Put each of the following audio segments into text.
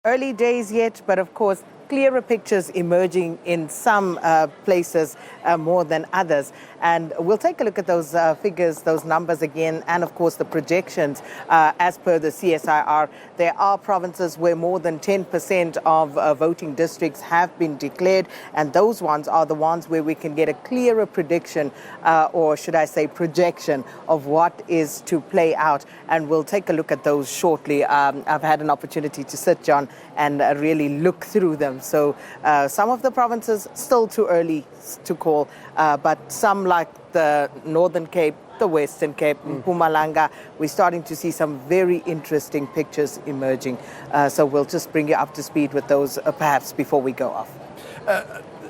Early days yet, but of course, clearer pictures emerging in some places more than others. And we'll take a look at those figures, those numbers again, and of course the projections as per the CSIR. There are provinces where more than 10% of voting districts have been declared, and those ones are the ones where we can get a clearer prediction, or should I say projection, of what is to play out. And we'll take a look at those shortly. I've had an opportunity to sit, John, and really look through them. So some of the provinces still too early to call, but some like the Northern Cape, the Western Cape, Mpumalanga, we're starting to see some very interesting pictures emerging. So we'll just bring you up to speed with those perhaps before we go off.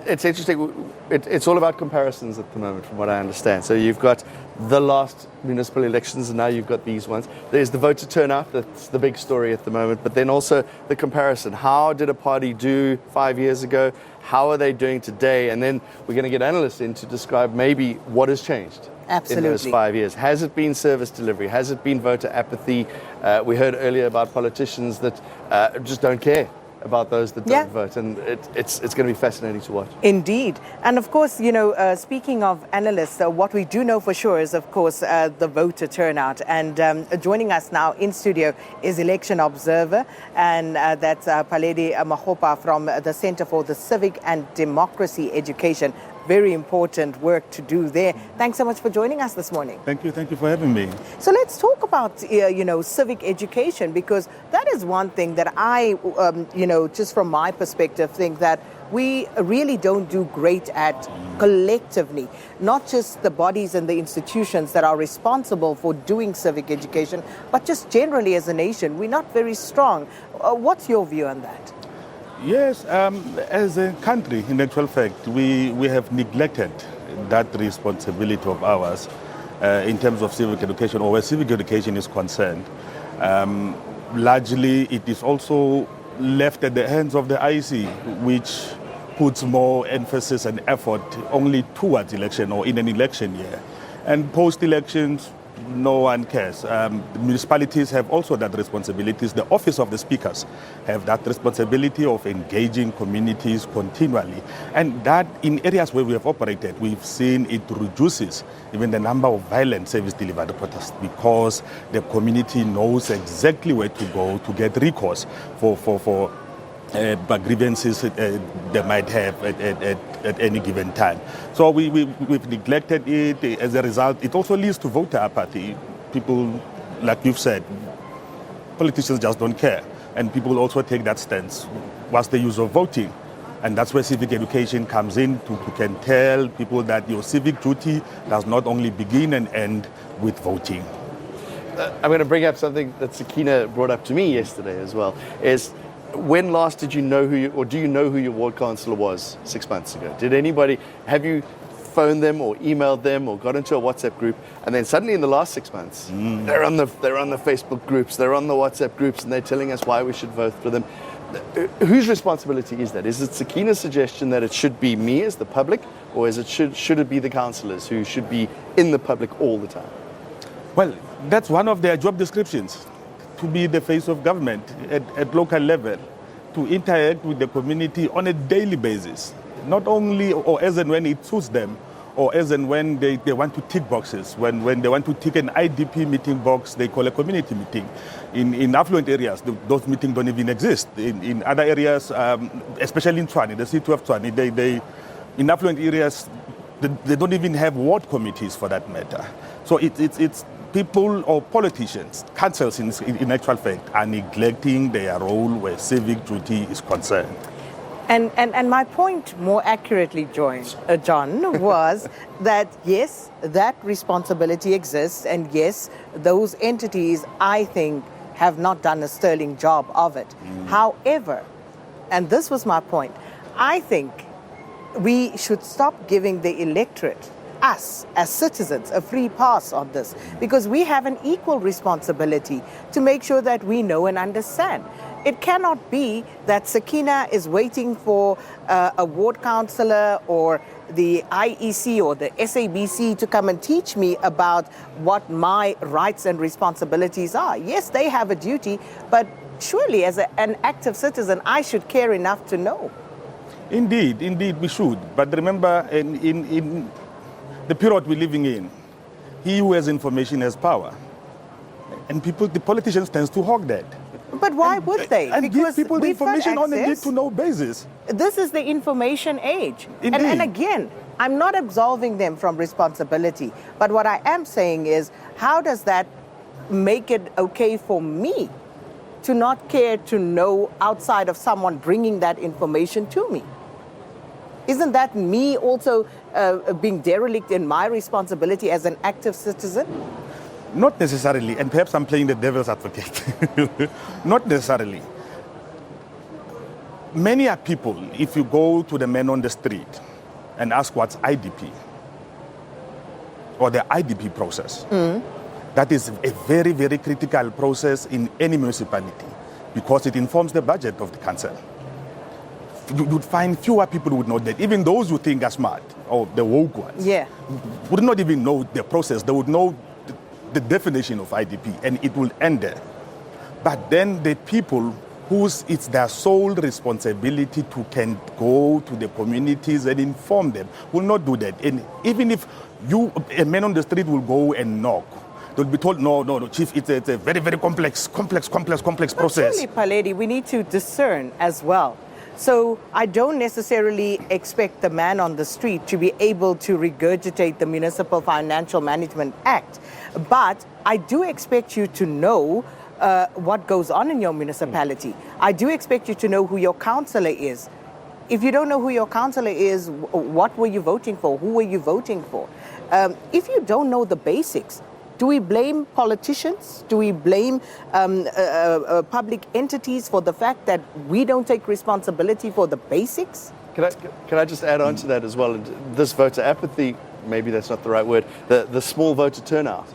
It's interesting. It's all about comparisons at the moment, from what I understand. So you've got the last municipal elections, and now you've got these ones. There's the voter turnout. That's the big story at the moment. But then also the comparison. How did a party do 5 years ago? How are they doing today? And then we're going to get analysts in to describe maybe what has changed. Absolutely. In those 5 years. Has it been service delivery? Has it been voter apathy? We heard earlier about politicians that just don't care about those that don't vote, and it's going to be fascinating to watch. Indeed. And of course, you know, speaking of analysts, what we do know for sure is, of course, the voter turnout. And joining us now in studio is election observer, and that's Paledi Magopa from the Center for the Civic and Democracy Education. Very important work to do there. Thanks so much for joining us this morning. Thank you for having me. So let's talk about, civic education, because that is one thing that I, just from my perspective, think that we really don't do great at collectively, not just the bodies and the institutions that are responsible for doing civic education, but just generally as a nation, we're not very strong. What's your view on that? Yes, as a country, in actual fact, we have neglected that responsibility of ours in terms of civic education, or where civic education is concerned. Largely, it is also left at the hands of the IEC, which puts more emphasis and effort only towards election or in an election year. And post-elections, no one cares. The municipalities have also that responsibilities. The office of the speakers have that responsibility of engaging communities continually. And that in areas where we have operated, we've seen it reduces even the number of violent service delivery protests, because the community knows exactly where to go to get recourse for grievances they might have at any given time. So we've neglected it. As a result, it also leads to voter apathy. People, like you've said, politicians just don't care. And people also take that stance. What's the use of voting? And that's where civic education comes in, to can tell people that your civic duty does not only begin and end with voting. I'm going to bring up something that Sakina brought up to me yesterday as well, is when last did you know do you know who your ward councillor was 6 months ago? Have you phoned them or emailed them or got into a WhatsApp group, and then suddenly in the last 6 months, they're on the Facebook groups, they're on the WhatsApp groups, and they're telling us why we should vote for them. Whose responsibility is that? Is it Sakina's suggestion that it should be me as the public, or should it be the councillors who should be in the public all the time? Well, that's one of their job descriptions, to be the face of government at local level, to interact with the community on a daily basis, not only or as and when it suits them, or as and when they want to tick boxes. When they want to tick an IDP meeting box, they call a community meeting. In affluent areas, those meetings don't even exist. In other areas, especially in Tshwane, the city of Tshwane, in affluent areas, they don't even have ward committees for that matter. So it's people or politicians, councils in actual fact, are neglecting their role where civic duty is concerned. And my point more accurately, John, was that yes, that responsibility exists, and yes, those entities, I think, have not done a sterling job of it. However, and this was my point, I think we should stop giving the electorate, us as citizens, a free pass on this, because we have an equal responsibility to make sure that we know and understand. It cannot be that Sakina is waiting for a ward councillor or the IEC or the SABC to come and teach me about what my rights and responsibilities are. Yes, they have a duty, but surely as an active citizen, I should care enough to know. Indeed, we should. But remember, in the period we're living in, he who has information has power. And the politicians tend to hog that. But why would they? And because give people the we've got information on a access. need-to-know basis. This is the information age. Indeed. And again, I'm not absolving them from responsibility. But what I am saying is, how does that make it okay for me to not care to know outside of someone bringing that information to me? Isn't that me also being derelict in my responsibility as an active citizen? Not necessarily, and perhaps I'm playing the devil's advocate. Not necessarily. Many are people, if you go to the men on the street and ask what's IDP, or the IDP process, that is a very, very critical process in any municipality because it informs the budget of the council. You'd find fewer people who would know that. Even those who think are smart, or the woke ones, would not even know the process. They would know the definition of IDP, and it will end there. But then the people it's their sole responsibility to can go to the communities and inform them will not do that. And even if a man on the street will go and knock, they'll be told, no, Chief, it's a very, very complex process. Surely, Paledi, we need to discern as well. So I don't necessarily expect the man on the street to be able to regurgitate the Municipal Financial Management Act, but I do expect you to know what goes on in your municipality. I do expect you to know who your councillor is. If you don't know who your councillor is, what were you voting for? Who were you voting for? If you don't know the basics, do we blame politicians? Do we blame public entities for the fact that we don't take responsibility for the basics? Can I just add on to that as well? This voter apathy, maybe that's not the right word, the small voter turnout,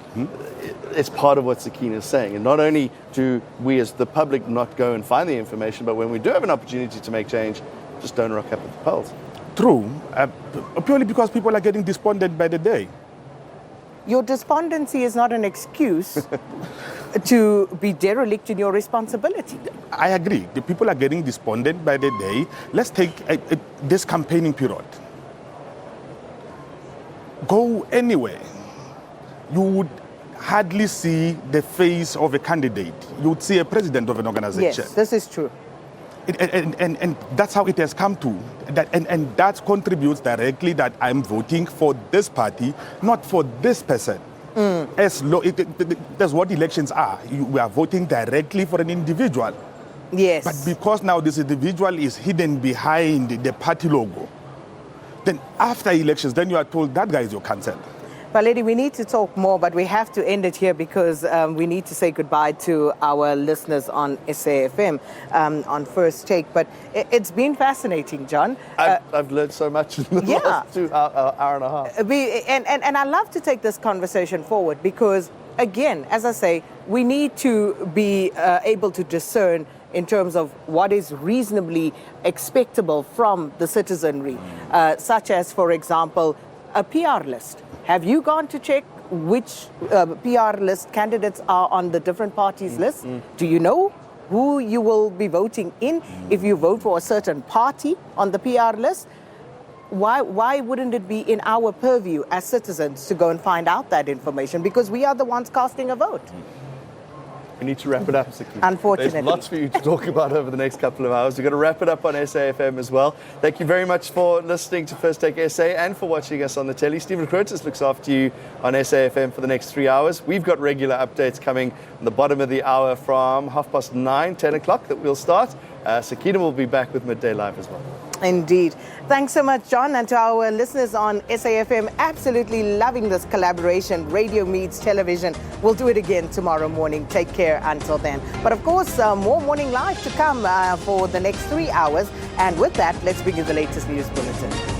it's part of what Sakina is saying. And not only do we as the public not go and find the information, but when we do have an opportunity to make change, just don't rock up at the polls. True, purely because people are getting despondent by the day. Your despondency is not an excuse to be derelict in your responsibility. I agree. The people are getting despondent by the day. Let's take this campaigning period. Go anywhere. You would hardly see the face of a candidate. You would see a president of an organization. Yes, this is true. And that's how it has come to. And that contributes directly that I'm voting for this party, not for this person. That's what elections are. We are voting directly for an individual. Yes. But because now this individual is hidden behind the party logo, then after elections, then you are told that guy is your council. Paledi, we need to talk more, but we have to end it here because we need to say goodbye to our listeners on SAFM on First Take. But it's been fascinating, John. I've learned so much in the last hour and a half. And I love to take this conversation forward because, again, as I say, we need to be able to discern in terms of what is reasonably expectable from the citizenry, such as, for example, a PR list. Have you gone to check which PR list candidates are on the different parties' list? Do you know who you will be voting in if you vote for a certain party on the PR list? Why wouldn't it be in our purview as citizens to go and find out that information? Because we are the ones casting a vote. We need to wrap it up, Sakina. Unfortunately. There's lots for you to talk about over the next couple of hours. We're going to wrap it up on SAFM as well. Thank you very much for listening to First Take SA and for watching us on the telly. Stephen Curtis looks after you on SAFM for the next 3 hours. We've got regular updates coming on the bottom of the hour from 9:30, 10 o'clock that we'll start. Sakina will be back with Midday Live as well. Indeed. Thanks so much, John, and to our listeners on SAFM, absolutely loving this collaboration. Radio meets television. We'll do it again tomorrow morning. Take care until then. But of course, more Morning Live to come for the next 3 hours. And with that, let's bring you the latest news bulletin.